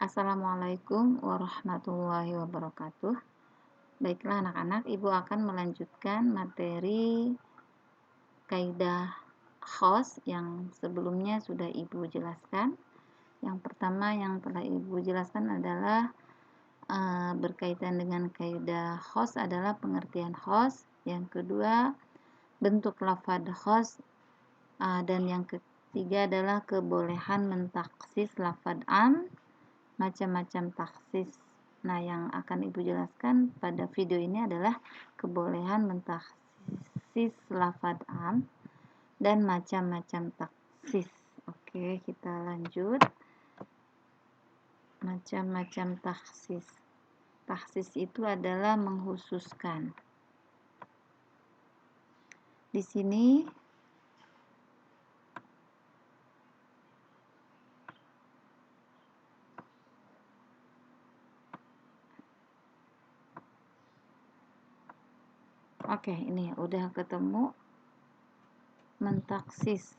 Assalamualaikum warahmatullahi wabarakatuh. Baiklah anak-anak, Ibu akan melanjutkan materi kaidah khos yang sebelumnya sudah Ibu jelaskan. Yang pertama yang telah Ibu jelaskan adalah berkaitan dengan kaidah khos adalah pengertian khos. Yang kedua, bentuk lafadz khos, dan yang ketiga adalah kebolehan mentaksis lafadz am, macam-macam taksis. Nah, yang akan Ibu jelaskan pada video ini adalah kebolehan mentaksis lafadz am dan macam-macam taksis. Oke, kita lanjut. Macam-macam taksis. Taksis itu adalah menghususkan. Di sini oke, ini udah ketemu mentaksis.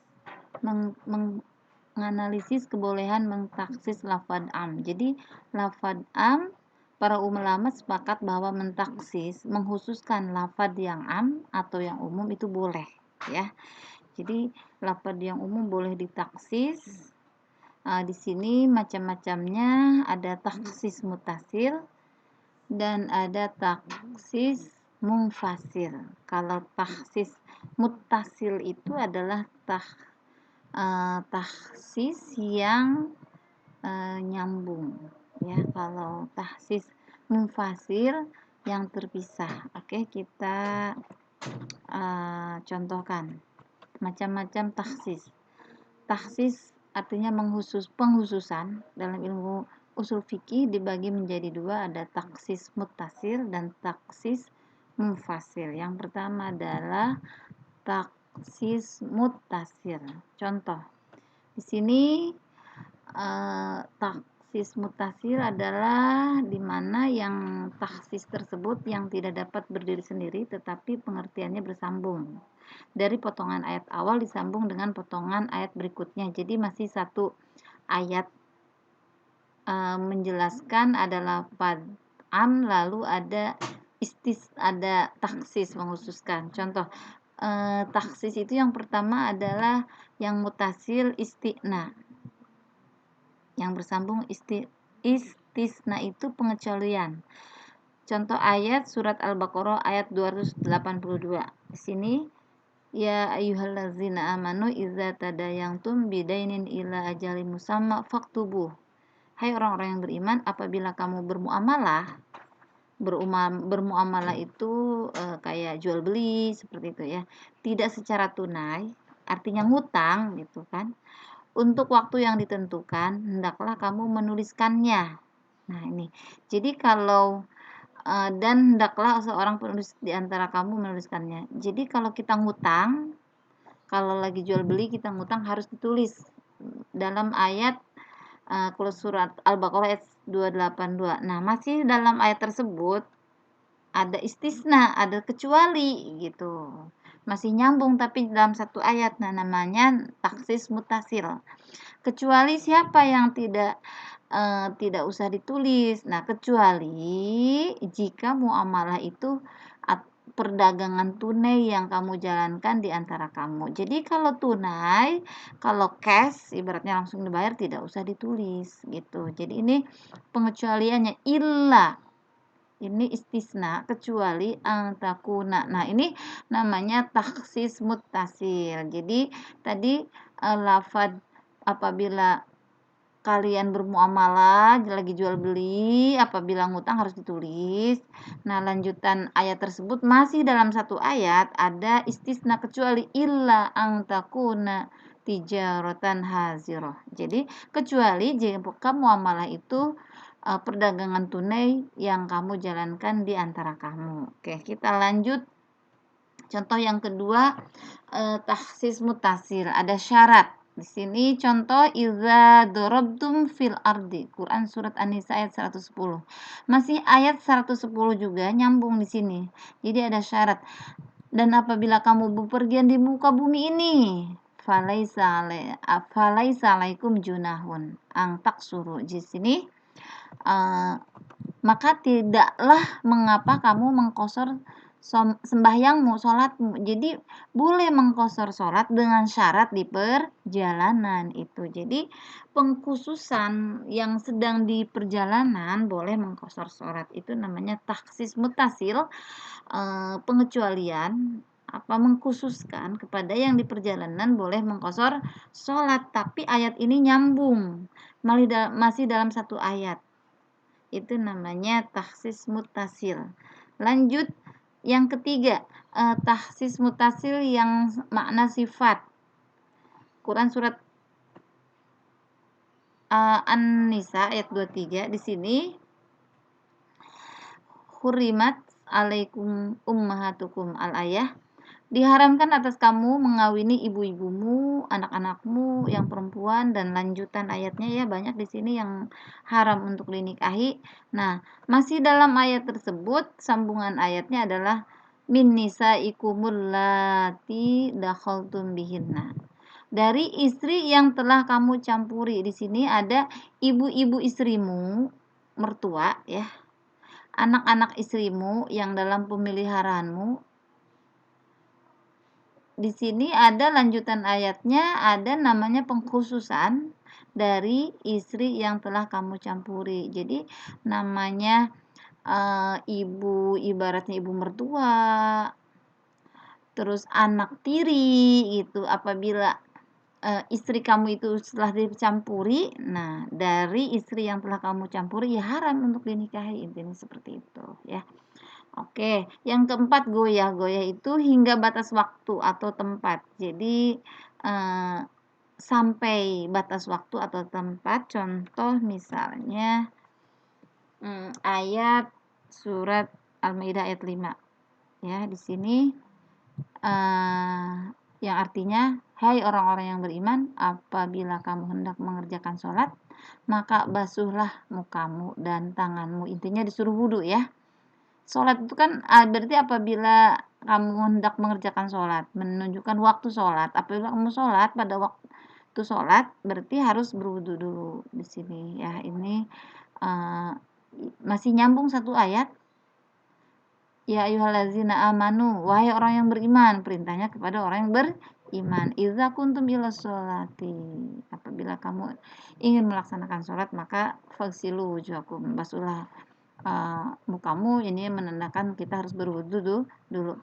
Menganalisis kebolehan mentaksis lafadz am. Jadi lafadz am, para ulama sepakat bahwa mentaksis menghususkan lafadz yang am atau yang umum itu boleh, ya. Jadi lafadz yang umum boleh ditaksis. Di sini macam-macamnya, ada taksis mutasil dan ada taksis munfasil. Kalau taksis mutasil itu adalah taksis yang nyambung, ya. Kalau taksis munfasil yang terpisah. Oke, kita contohkan macam-macam taksis. Taksis artinya penghususan. Dalam ilmu usul fikih dibagi menjadi dua, ada taksis mutasil dan taksis munfasil. Yang pertama adalah taksis mutasil. Contoh di sini, taksis mutasil adalah di mana yang taksis tersebut yang tidak dapat berdiri sendiri tetapi pengertiannya bersambung. Dari potongan ayat awal disambung dengan potongan ayat berikutnya. Jadi masih satu ayat menjelaskan adalah lafadz am, lalu ada taksis menghususkan. Contoh taksis itu yang pertama adalah yang mutasil isti'na. Yang bersambung istisna itu pengecualian. Contoh ayat surat Al-Baqarah ayat 282. Di sini, ya ayyuhallazina amanu idza tadayantum bidainin ila ajalin musamma faktubuh. Hai orang-orang yang beriman, apabila kamu bermuamalah itu kayak jual beli seperti itu, ya. Tidak secara tunai, artinya ngutang gitu kan. Untuk waktu yang ditentukan, hendaklah kamu menuliskannya. Nah, ini. Jadi kalau dan hendaklah seorang penulis di antara kamu menuliskannya. Jadi kalau kita ngutang, kalau lagi jual beli kita ngutang harus ditulis dalam ayat surat Al-Baqarah ayat 282. Nah, masih dalam ayat tersebut ada istisna, ada kecuali gitu. Masih nyambung tapi dalam satu ayat. Nah, namanya taksis mutasil. Kecuali siapa yang tidak usah ditulis. Nah, kecuali jika muamalah itu perdagangan tunai yang kamu jalankan di antara kamu. Jadi kalau tunai, kalau cash ibaratnya langsung dibayar, tidak usah ditulis gitu. Jadi ini pengecualiannya illa. Ini istisna, kecuali antakuna. Nah, ini namanya taksis mutasil. Jadi tadi lafadz apabila kalian bermuamalah lagi jual beli, apabila ngutang harus ditulis. Nah, lanjutan ayat tersebut masih dalam satu ayat ada istisna, kecuali illa antakuna tijaratan haziroh. Jadi kecuali jika muamalah itu perdagangan tunai yang kamu jalankan di antara kamu. Oke, kita lanjut. Contoh yang kedua, taksis mutasil, ada syarat. Di sini contoh iza dorobtum fil ardi, Quran surat An-Nisa ayat 110. Masih ayat 110 juga nyambung di sini. Jadi ada syarat. Dan apabila kamu bepergian di muka bumi ini, falaisa alaikum junahun ang taksuru. Di sini Maka tidaklah mengapa kamu mengqashar sembahyangmu, sholatmu. Jadi boleh mengqashar sholat dengan syarat di perjalanan itu. Jadi pengkhususan yang sedang di perjalanan boleh mengqashar sholat, itu namanya takhsis muttasil, pengecualian mengkhususkan kepada yang di perjalanan boleh mengqashar sholat, tapi ayat ini nyambung, masih dalam satu ayat. Itu namanya takhsis muttasil. Lanjut yang ketiga, takhsis muttasil yang makna sifat. Quran surat An-Nisa ayat 23 di sini, hurrimat alaikum ummahatukum al-ayah, diharamkan atas kamu mengawini ibu-ibumu, anak-anakmu yang perempuan, dan lanjutan ayatnya ya banyak di sini yang haram untuk dinikahi. Nah, masih dalam ayat tersebut sambungan ayatnya adalah min nisaikumul lati dakhaltum bihinna. Dari istri yang telah kamu campuri. Di sini ada ibu-ibu istrimu, mertua ya, anak-anak istrimu yang dalam pemeliharaanmu. Di sini ada lanjutan ayatnya, ada namanya pengkhususan dari istri yang telah kamu campuri. Jadi namanya ibu, ibaratnya ibu mertua, terus anak tiri gitu. Apabila istri kamu itu setelah dicampuri, nah dari istri yang telah kamu campuri ya haram untuk dinikahi, intinya seperti itu ya. Oke, yang keempat goyah. Goyah itu hingga batas waktu atau tempat. Jadi sampai batas waktu atau tempat. Contoh misalnya ayat surat Al-Maidah ayat 5. Ya, di sini yang artinya, hai orang-orang yang beriman, apabila kamu hendak mengerjakan sholat, maka basuhlah mukamu dan tanganmu. Intinya disuruh wudhu ya. Sholat itu kan berarti apabila kamu hendak mengerjakan sholat, menunjukkan waktu sholat. Apabila kamu sholat pada waktu sholat, berarti harus berwudu dulu di sini ya. Ini masih nyambung satu ayat. Ya ayyuhallazina amanu, wahai orang yang beriman, perintahnya kepada orang yang beriman. Idza kuntum ila sholati, apabila kamu ingin melaksanakan sholat, maka fagsilu wujuhakum, basuhlah mukamu. Ini menandakan kita harus berwudu dulu.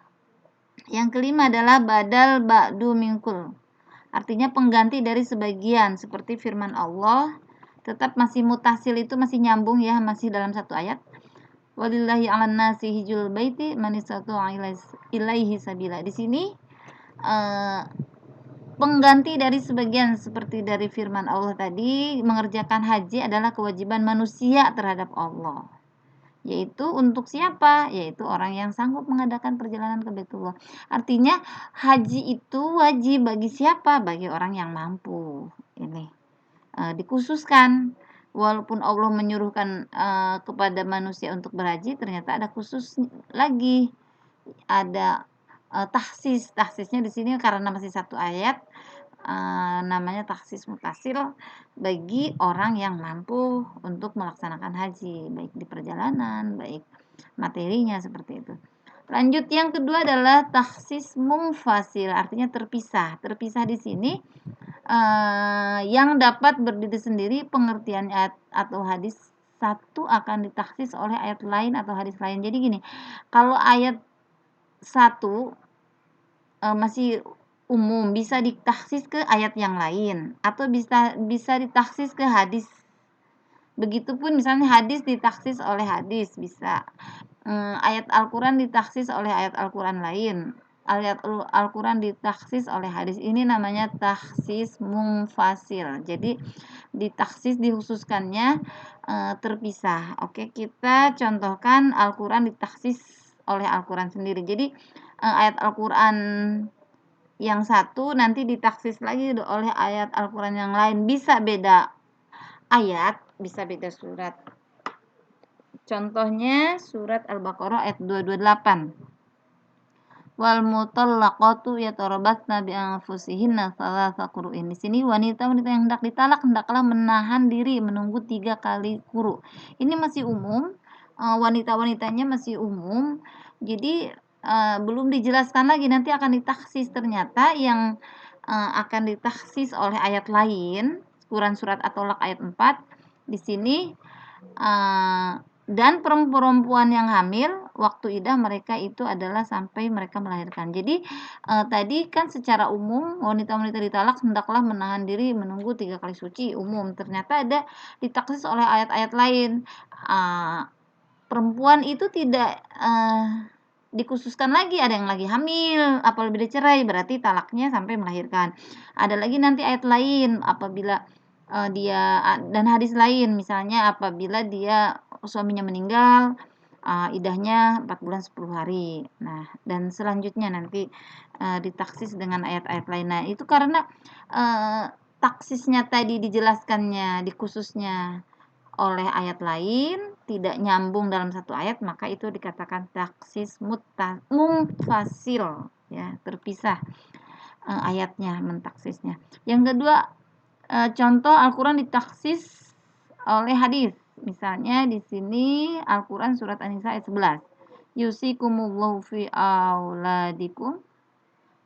Yang kelima adalah badal ba'du minkul, artinya pengganti dari sebagian, seperti firman Allah, tetap masih mutasil, itu masih nyambung ya, masih dalam satu ayat. Walillahi 'alan nasi hijjul baiti man istata'a ilaihi sabila. Di sini pengganti dari sebagian, seperti dari firman Allah tadi, mengerjakan haji adalah kewajiban manusia terhadap Allah. Yaitu untuk siapa? Yaitu orang yang sanggup mengadakan perjalanan ke Baitullah. Artinya haji itu wajib bagi siapa? Bagi orang yang mampu. Ini dikhususkan. Walaupun Allah menyuruhkan kepada manusia untuk berhaji, ternyata ada khusus lagi. Ada tahsis. Tahsisnya di sini karena masih satu ayat, namanya takhsis mutasil bagi orang yang mampu untuk melaksanakan haji, baik di perjalanan, baik materinya, seperti itu. Lanjut, yang kedua adalah takhsis munfasil, artinya terpisah. Terpisah di sini yang dapat berdiri sendiri, pengertian ayat atau hadis satu akan ditaksis oleh ayat lain atau hadis lain. Jadi gini, kalau ayat satu masih umum, bisa ditaksis ke ayat yang lain atau bisa ditaksis ke hadis. Begitupun misalnya hadis ditaksis oleh hadis, bisa ayat Al-Quran ditaksis oleh ayat Al-Quran lain, ayat Al-Quran ditaksis oleh hadis. Ini namanya taksis munfasil. Jadi ditaksis, dikhususkannya terpisah. Oke, kita contohkan Al-Quran ditaksis oleh Al-Quran sendiri. Jadi ayat Al-Quran yang satu nanti ditaksis lagi oleh ayat Al-Quran yang lain. Bisa beda ayat, bisa beda surat. Contohnya surat Al-Baqarah ayat 228. wal mutallaqatu yatarabbasna bi anfusihinna thalatha qur'in. Di sini wanita-wanita yang hendak ditalak hendaklah menahan diri menunggu 3 kali quru. Ini masih umum, wanita-wanitanya masih umum. Jadi belum dijelaskan lagi, nanti akan ditaksis. Ternyata yang akan ditaksis oleh ayat lain, Quran surat At-Tolak ayat 4 di sini, dan perempuan yang hamil waktu iddah mereka itu adalah sampai mereka melahirkan. Jadi tadi kan secara umum wanita-wanita ditalak hendaklah menahan diri menunggu 3 kali suci, umum. Ternyata ada ditaksis oleh ayat-ayat lain. Perempuan itu tidak dikhususkan lagi, ada yang lagi hamil, apabila cerai berarti talaknya sampai melahirkan. Ada lagi nanti ayat lain apabila dia dan hadis lain, misalnya apabila dia suaminya meninggal, iddahnya 4 bulan 10 hari. Nah, dan selanjutnya nanti ditaksis dengan ayat-ayat lain. Nah, itu karena taksisnya tadi dijelaskannya, dikhususnya oleh ayat lain, tidak nyambung dalam satu ayat, maka itu dikatakan taksis munfasil, ya, terpisah ayatnya, mentaksisnya. Yang kedua, contoh Al-Qur'an ditaksis oleh hadis. Misalnya di sini Al-Qur'an surat An-Nisa ayat 11. Yusikumullahu fi auladikum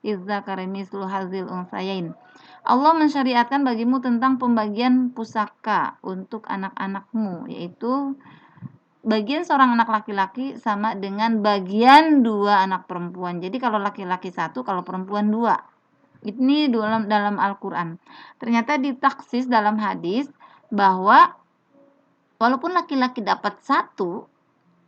idzakari mislu hadzil unsayain. Allah mensyariatkan bagimu tentang pembagian pusaka untuk anak-anakmu, yaitu bagian seorang anak laki-laki sama dengan bagian 2 anak perempuan. Jadi kalau laki-laki 1, kalau perempuan 2. Ini dalam Al-Qur'an. Ternyata ditaksis dalam hadis bahwa walaupun laki-laki dapat 1,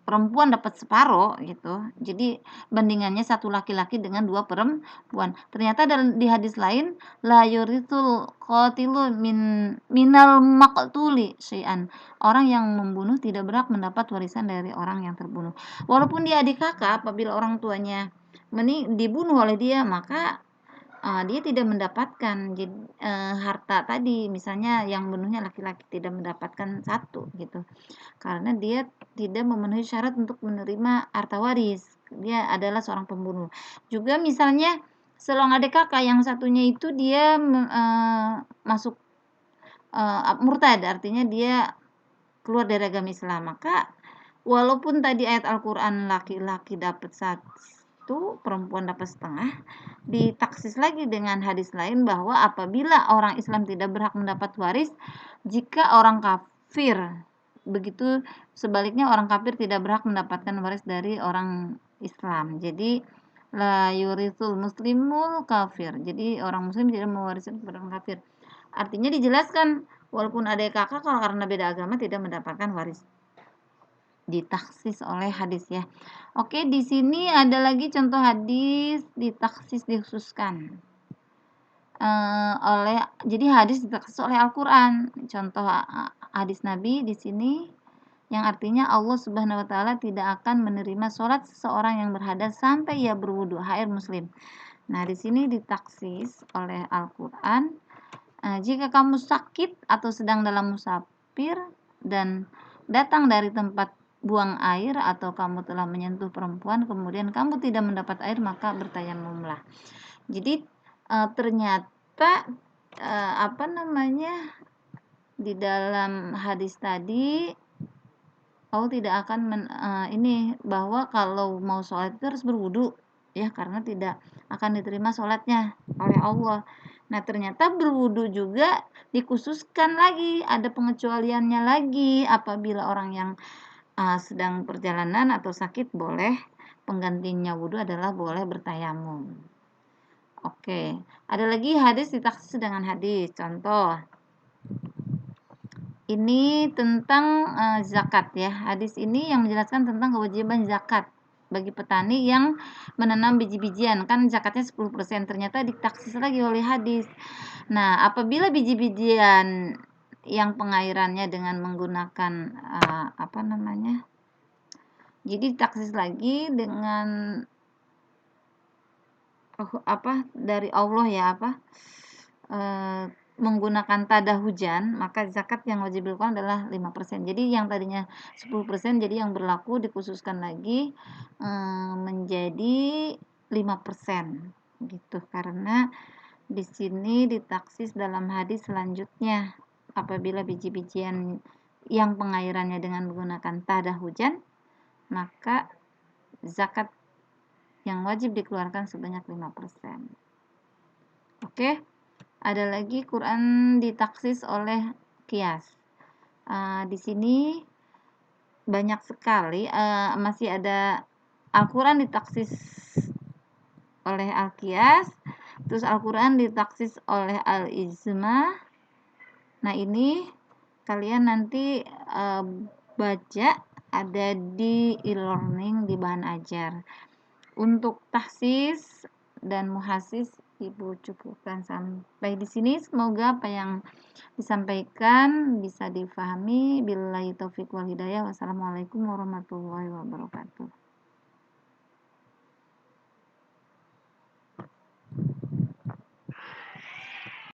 perempuan dapat separuh gitu. Jadi bandingannya 1 laki-laki dengan 2 perempuan. Ternyata di hadis lain la yurithul qatilu minal maqtuli syai'an. Orang yang membunuh tidak berhak mendapat warisan dari orang yang terbunuh. Walaupun dia adik kakak, apabila orang tuanya dibunuh oleh dia, maka dia tidak mendapatkan harta tadi. Misalnya yang bunuhnya laki-laki tidak mendapatkan 1 gitu. Karena dia tidak memenuhi syarat untuk menerima harta waris. Dia adalah seorang pembunuh. Juga misalnya seorang adik kakak yang satunya itu dia masuk murtad, artinya dia keluar dari agama Islam. Maka walaupun tadi ayat Al-Qur'an laki-laki dapat 1, perempuan dapat setengah, ditaksis lagi dengan hadis lain bahwa apabila orang Islam tidak berhak mendapat waris jika orang kafir, begitu sebaliknya orang kafir tidak berhak mendapatkan waris dari orang Islam. Jadi la yurisul muslimul kafir. Jadi orang muslim tidak mewarisi kepada orang kafir. Artinya dijelaskan walaupun ada kakak kalau karena beda agama tidak mendapatkan waris. Ditaksis oleh hadis ya. Oke, di sini ada lagi contoh hadis ditaksis dikhususkan jadi hadis ditaksis oleh Al-Qur'an. Contoh hadis Nabi di sini yang artinya Allah Subhanahu wa taala tidak akan menerima sholat seseorang yang berhadas sampai ia berwudu, hair muslim. Nah, di sini ditaksis oleh Al-Qur'an, jika kamu sakit atau sedang dalam musafir dan datang dari tempat buang air atau kamu telah menyentuh perempuan kemudian kamu tidak mendapat air, maka bertayamumlah. Jadi ternyata di dalam hadis tadi Allah tidak akan bahwa kalau mau sholat itu harus berwudu ya, karena tidak akan diterima sholatnya oleh Allah. Nah, ternyata berwudu juga dikhususkan lagi, ada pengecualiannya lagi. Apabila orang yang sedang perjalanan atau sakit, boleh penggantinya wudu adalah boleh bertayamum. Oke, ada lagi hadis ditaksis dengan hadis. Contoh ini tentang zakat ya. Hadis ini yang menjelaskan tentang kewajiban zakat bagi petani yang menanam biji-bijian. Kan zakatnya 10%. Ternyata ditaksis lagi oleh hadis. Nah, apabila biji-bijian yang pengairannya dengan menggunakan jadi ditaksis lagi dengan dari Allah ya menggunakan tada hujan, maka zakat yang wajib dilakukan adalah 5%. Jadi yang tadinya 10%, jadi yang berlaku dikhususkan lagi menjadi 5% gitu. Karena di sini ditaksis dalam hadis selanjutnya, apabila biji-bijian yang pengairannya dengan menggunakan tadah hujan, maka zakat yang wajib dikeluarkan sebanyak 5%. Oke, ada lagi Quran ditaksis oleh qiyas. Di sini banyak sekali, masih ada Al-Quran ditaksis oleh Al-Qiyas, terus Al-Quran ditaksis oleh Al-Ijma. Nah, ini kalian nanti baca ada di e-learning di bahan ajar. Untuk tahsis dan muhasis Ibu cukupkan sampai di sini. Semoga apa yang disampaikan bisa difahami. Billahi taufiq wal hidayah. Wassalamualaikum warahmatullahi wabarakatuh.